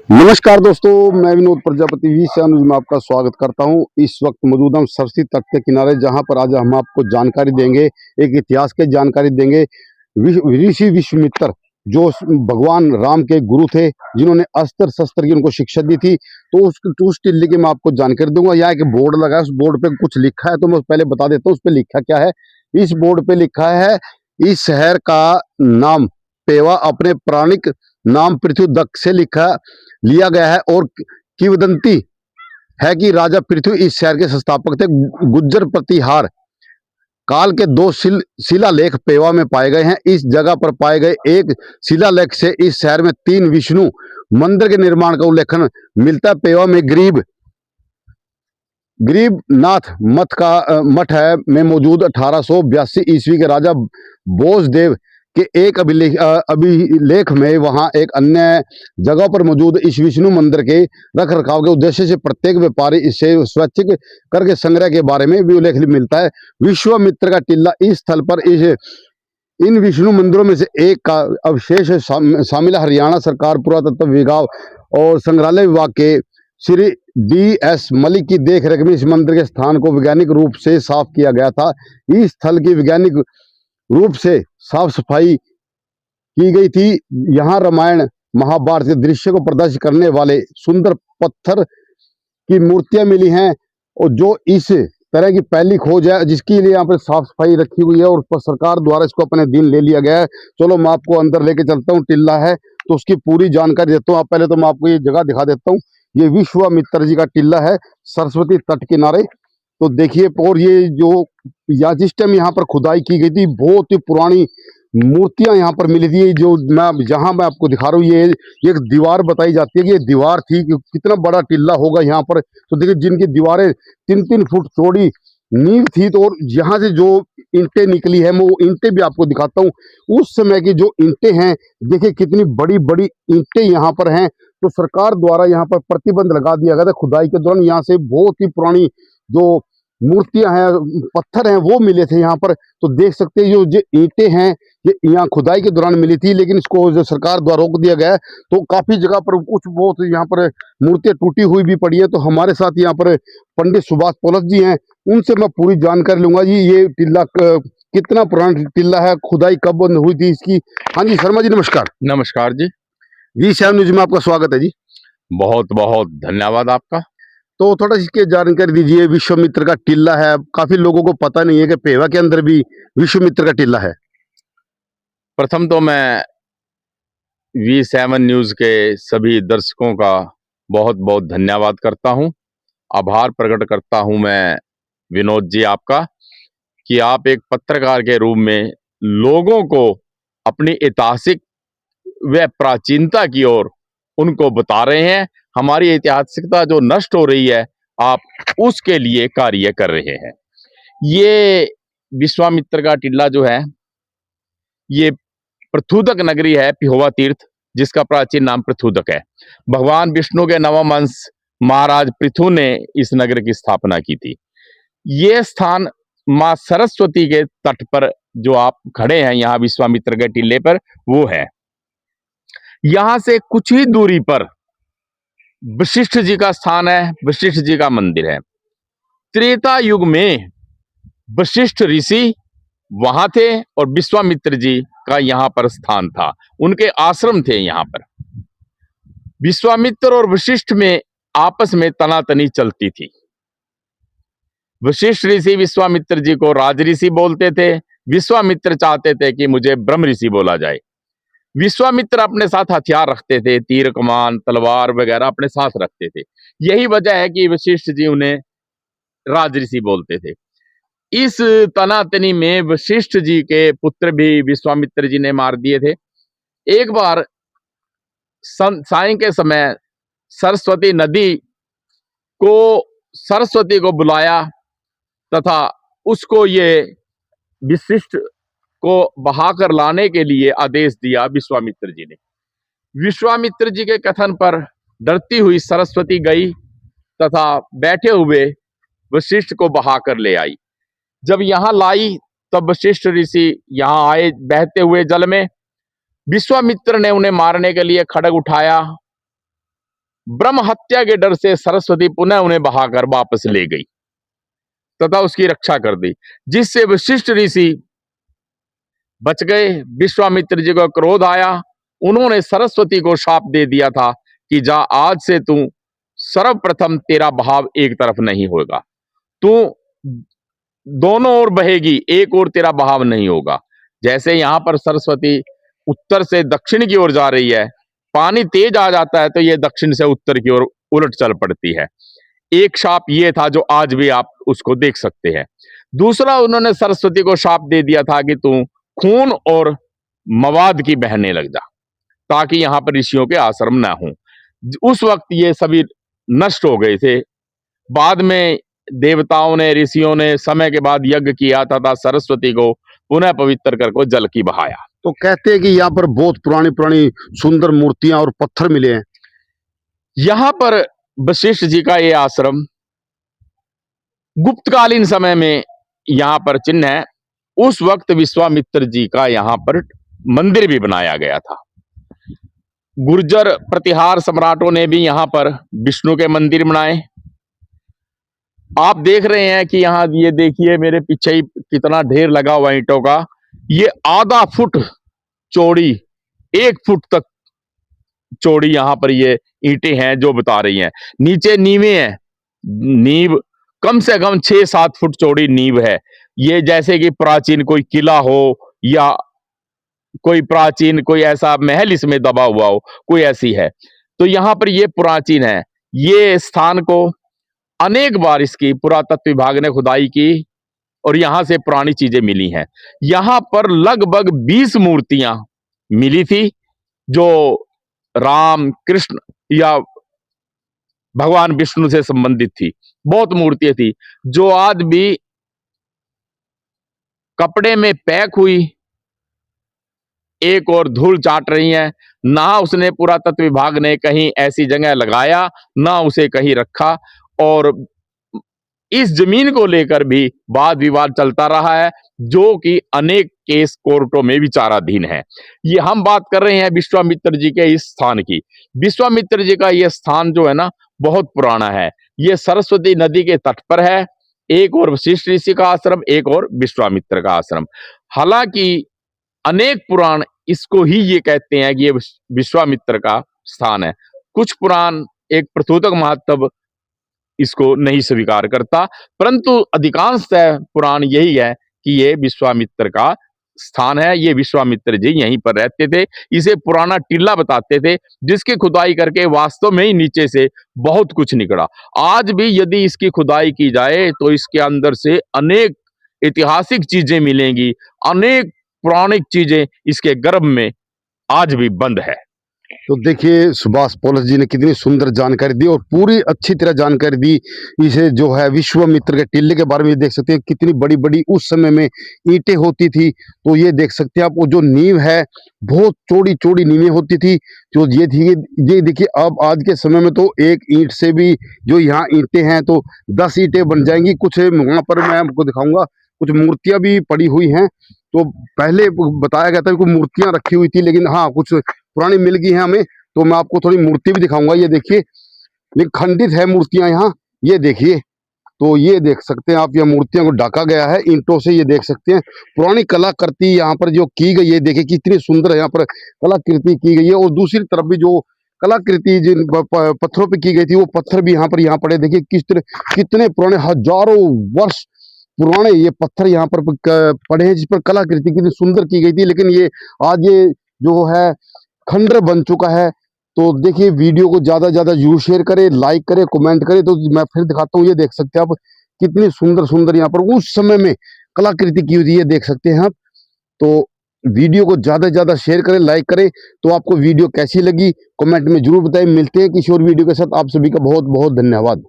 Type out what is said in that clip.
नमस्कार दोस्तों, मैं विनोद प्रजापति वी अनुज में आपका स्वागत करता हूं। इस वक्त मौजूद हम सरस्वती तट के किनारे, जहां पर आज हम आपको जानकारी देंगे, एक इतिहास की जानकारी देंगे। ऋषि विश्वामित्र जो भगवान राम के गुरु थे, जिन्होंने अस्त्र शस्त्र की उनको शिक्षा दी थी, तो उस टिल्ले की मैं आपको जानकारी दूंगा। यहाँ एक बोर्ड लगा है, उस बोर्ड पे कुछ लिखा है, तो मैं पहले बता देता हूँ उस पर लिखा क्या है। इस बोर्ड पे लिखा है, इस शहर का नाम पेवा अपने पौराणिक नाम पृथ्वीदत्त से लिया गया है, और किंवदंती है कि राजा पृथ्वी इस शहर के संस्थापक थे। गुज्जर प्रतिहार काल के दो शिलालेख पेवा में पाए गए हैं। इस जगह पर पाए गए एक शिलालेख से इस शहर में 3 विष्णु मंदिर के निर्माण का उल्लेखन मिलता है। पेवा में गरीबनाथ मठ है में मौजूद 1882 ईस्वी के राजा बोसदेव के एक अभिलेख में वहां एक अन्य जगह पर मौजूद इस विष्णु मंदिर के रख रखाव के उद्देश्य से प्रत्येक व्यापारी इसे स्वैच्छिक करके संग्रह के बारे में भी उल्लेख मिलता है। विश्वामित्र का टिल्ला इस स्थल पर इन विष्णु मंदिरों में से एक का अवशेष शामिल हरियाणा सरकार पुरातत्व विभाग और संग्रहालय विभाग के श्री DS मलिक की देखरेख में इस मंदिर के स्थान को वैज्ञानिक रूप से साफ किया गया था। इस स्थल की वैज्ञानिक रूप से साफ सफाई की गई थी। यहाँ रामायण महाभारत के दृश्य को प्रदर्शित करने वाले सुंदर पत्थर की मूर्तियां मिली हैं, और जो इस तरह की पहली खोज है, जिसके लिए यहाँ पर साफ सफाई रखी हुई है, और सरकार द्वारा इसको अपने दिन ले लिया गया है। चलो मैं आपको अंदर लेके चलता हूँ। टिल्ला है तो उसकी पूरी जानकारी देता हूँ। पहले तो मैं आपको ये जगह दिखा देता हूँ। ये विश्वामित्र जी का टिल्ला है, सरस्वती तट किनारे। तो देखिए, और ये जो जिस टाइम यहाँ पर खुदाई की गई थी, बहुत ही पुरानी मूर्तियां यहाँ पर मिली थी। जो मैं आपको दिखा रहा हूँ, ये एक दीवार बताई जाती है कि ये दीवार थी। कि कितना बड़ा टिल्ला होगा यहाँ पर। तो देखिए, जिनकी दीवारें 3-3 फुट चौड़ी नींव थी, तो और यहाँ से जो ईंटें निकली है, मैं वो ईंटें भी आपको दिखाता हूँ। उस समय की जो ईंटें हैं, देखिए कितनी बड़ी बड़ी ईंटें यहाँ पर हैं। तो सरकार द्वारा यहाँ पर प्रतिबंध लगा दिया गया था खुदाई के दौरान। यहाँ से बहुत ही पुरानी जो मूर्तियां हैं, पत्थर हैं, वो मिले थे यहाँ पर। तो देख सकते हैं, जो ईंटें हैं, ये यहाँ खुदाई के दौरान मिली थी, लेकिन इसको जो सरकार द्वारा रोक दिया गया है। तो काफी जगह पर कुछ बहुत यहाँ पर मूर्तियां टूटी हुई भी पड़ी है। तो हमारे साथ यहाँ पर पंडित सुभाष पौलत जी हैं, उनसे मैं पूरी जानकारी लूंगा। जी, ये टिल्ला कितना पुराना टिल्ला है, खुदाई कब बंद हुई थी इसकी? हाँ जी, शर्मा जी नमस्कार। नमस्कार जी। वी न्यूज में आपका स्वागत है जी। बहुत बहुत धन्यवाद आपका। तो थोड़ा इसकी जानकारी दीजिए। विश्वामित्र का टिल्ला है, काफी लोगों को पता नहीं है कि पेवा के अंदर भी विश्वामित्र का टिल्ला है। प्रथम तो मैं V7 न्यूज के सभी दर्शकों का बहुत बहुत धन्यवाद करता हूं, आभार प्रकट करता हूं मैं विनोद जी आपका, कि आप एक पत्रकार के रूप में लोगों को अपनी ऐतिहासिक व प्राचीनता की ओर उनको बता रहे हैं। हमारी ऐतिहासिकता जो नष्ट हो रही है, आप उसके लिए कार्य कर रहे हैं। ये विश्वामित्र का टिल्ला जो है, ये पृथुदक नगरी है, पिहोवा तीर्थ, जिसका प्राचीन नाम पृथुदक है। भगवान विष्णु के नवम अंश महाराज पृथु ने इस नगर की स्थापना की थी। ये स्थान मां सरस्वती के तट पर जो आप खड़े हैं यहाँ विश्वामित्र के टिल्ले पर, वो है। यहां से कुछ ही दूरी पर वशिष्ठ जी का स्थान है, वशिष्ठ जी का मंदिर है। त्रेता युग में वशिष्ठ ऋषि वहां थे और विश्वामित्र जी का यहाँ पर स्थान था, उनके आश्रम थे यहाँ पर। विश्वामित्र और वशिष्ठ में आपस में तनातनी चलती थी। वशिष्ठ ऋषि विश्वामित्र जी को राज ऋषि बोलते थे, विश्वामित्र चाहते थे कि मुझे ब्रह्म ऋषि बोला जाए। विश्वामित्र अपने साथ हथियार रखते थे, तीर कमान तलवार वगैरह अपने साथ रखते थे। यही वजह है कि वशिष्ठ जी उन्हें राज ऋषि बोलते थे। इस तनातनी में वशिष्ठ जी के पुत्र भी विश्वामित्र जी ने मार दिए थे। एक बार सायं के समय सरस्वती नदी को सरस्वती को बुलाया तथा उसको ये विशिष्ट को बहाकर लाने के लिए आदेश दिया विश्वामित्र जी ने। विश्वामित्र जी के कथन पर डरती हुई सरस्वती गई तथा बैठे हुए वशिष्ठ को बहाकर ले आई। जब यहां लाई तब वशिष्ठ ऋषि यहां आए बहते हुए जल में। विश्वामित्र ने उन्हें मारने के लिए खड्ग उठाया ब्रह्म हत्या के डर से सरस्वती पुनः उन्हें बहाकर वापस ले गई तथा उसकी रक्षा कर दी, जिससे वशिष्ठ ऋषि बच गए। विश्वामित्र जी को क्रोध आया, उन्होंने सरस्वती को शाप दे दिया था कि जा, आज से तू सर्वप्रथम तेरा बहाव एक तरफ नहीं होगा, तू दोनों ओर बहेगी, एक ओर तेरा बहाव नहीं होगा। जैसे यहां पर सरस्वती उत्तर से दक्षिण की ओर जा रही है, पानी तेज आ जाता है तो ये दक्षिण से उत्तर की ओर उलट चल पड़ती है। एक शाप ये था जो आज भी आप उसको देख सकते हैं। दूसरा, उन्होंने सरस्वती को शाप दे दिया था कि तू खून और मवाद की बहने लग जा, ताकि यहां पर ऋषियों के आश्रम ना हो। उस वक्त ये सभी नष्ट हो गए थे। बाद में देवताओं ने, ऋषियों ने समय के बाद यज्ञ किया तथा सरस्वती को पुनः पवित्र करके जल की बहाया। तो कहते हैं कि यहाँ पर बहुत पुरानी पुरानी सुंदर मूर्तियां और पत्थर मिले हैं। यहां पर वशिष्ठ जी का ये आश्रम गुप्तकालीन समय में यहां पर चिन्ह है। उस वक्त विश्वामित्र जी का यहां पर मंदिर भी बनाया गया था। गुर्जर प्रतिहार सम्राटों ने भी यहां पर विष्णु के मंदिर बनाए। आप देख रहे हैं कि यहां ये देखिए मेरे पीछे ही कितना ढेर लगा हुआ ईंटों का। ये आधा फुट चौड़ी, 1 फुट तक चौड़ी यहां पर ये ईंटें हैं जो बता रही हैं। नीचे नींवें हैं, नींव कम से कम 6-7 फुट चौड़ी नींव है। ये जैसे कि प्राचीन कोई किला हो या कोई प्राचीन कोई ऐसा महल इसमें दबा हुआ हो, कोई ऐसी है। तो यहां पर ये प्राचीन है। ये स्थान को अनेक बार इसकी पुरातत्व विभाग ने खुदाई की और यहां से पुरानी चीजें मिली हैं। यहां पर लगभग 20 मूर्तियां मिली थी जो राम, कृष्ण या भगवान विष्णु से संबंधित थी। बहुत मूर्तियां थी जो आज भी कपड़े में पैक हुई एक और धूल चाट रही हैं। ना उसने पुरातत्व विभाग ने कहीं ऐसी जगह लगाया, ना उसे कहीं रखा, और इस जमीन को लेकर भी वाद विवाद चलता रहा है जो कि अनेक केस कोर्टों में विचाराधीन है। ये हम बात कर रहे हैं विश्वामित्र जी के इस स्थान की। विश्वामित्र जी का यह स्थान जो है ना बहुत पुराना है। ये सरस्वती नदी के तट पर है। एक और वशिष्ठ ऋषि का आश्रम, एक और विश्वामित्र का आश्रम। हालांकि अनेक पुराण इसको ही ये कहते हैं कि ये विश्वामित्र का स्थान है। कुछ पुराण एक प्रथोतक महत्व इसको नहीं स्वीकार करता, परंतु अधिकांश पुराण यही है कि ये विश्वामित्र का स्थान है। ये विश्वामित्र जी यहीं पर रहते थे। इसे पुराना टीला बताते थे, जिसकी खुदाई करके वास्तव में ही नीचे से बहुत कुछ निकला। आज भी यदि इसकी खुदाई की जाए तो इसके अंदर से अनेक ऐतिहासिक चीजें मिलेंगी, अनेक पौराणिक चीजें इसके गर्भ में आज भी बंद है। तो देखिए सुभाष पौलस जी ने कितनी सुंदर जानकारी दी और पूरी अच्छी तरह जानकारी दी। इसे जो है विश्वामित्र के टीले के बारे में देख सकते हैं, कितनी बड़ी बड़ी उस समय में ईंटें होती थी। तो ये देख सकते हैं आप, वो जो नींव है बहुत चौड़ी चौड़ी नींवें होती थी जो ये थी। ये देखिए अब आज के समय में तो एक ईंट से भी जो यहाँ ईंटें हैं तो 10 ईंटें बन जाएंगी। कुछ वहां पर मैं आपको दिखाऊंगा, कुछ मूर्तियां भी पड़ी हुई हैं। तो पहले बताया गया था कि मूर्तियां रखी हुई थी, लेकिन हाँ कुछ पुरानी मिल गई है हमें। तो मैं आपको थोड़ी मूर्ति भी दिखाऊंगा। ये देखिए, ये खंडित है मूर्तियां यहाँ, ये देखिए। तो ये देख सकते हैं आप, ये मूर्तियों को ढका गया है ईंटों से। ये देख सकते हैं पुरानी कलाकृति यहाँ पर जो की गई है। देखिए कितनी सुंदर यहाँ पर कलाकृति की गई है। और दूसरी तरफ भी जो कलाकृति जिन पत्थरों पे की गई थी वो पत्थर भी यहाँ पड़े। देखिए कितने पुराने हजारों वर्ष पुराने ये पत्थर यहाँ पर पड़े हैं, जिस पर कलाकृति कितनी सुंदर की गई थी। लेकिन ये आज ये जो है खंडर बन चुका है। तो देखिए वीडियो को ज्यादा से ज्यादा जरूर शेयर करें, लाइक करें, कमेंट करें। तो मैं फिर दिखाता हूँ। ये देख सकते हैं आप कितनी सुंदर सुंदर यहाँ पर उस समय में कलाकृति की हुई थी, ये देख सकते हैं आप। तो वीडियो को ज्यादा से ज्यादा शेयर करें, लाइक करें। तो आपको वीडियो कैसी लगी कमेंट में जरूर बताएं। मिलते हैं किसी और वीडियो के साथ। आप सभी का बहुत बहुत धन्यवाद।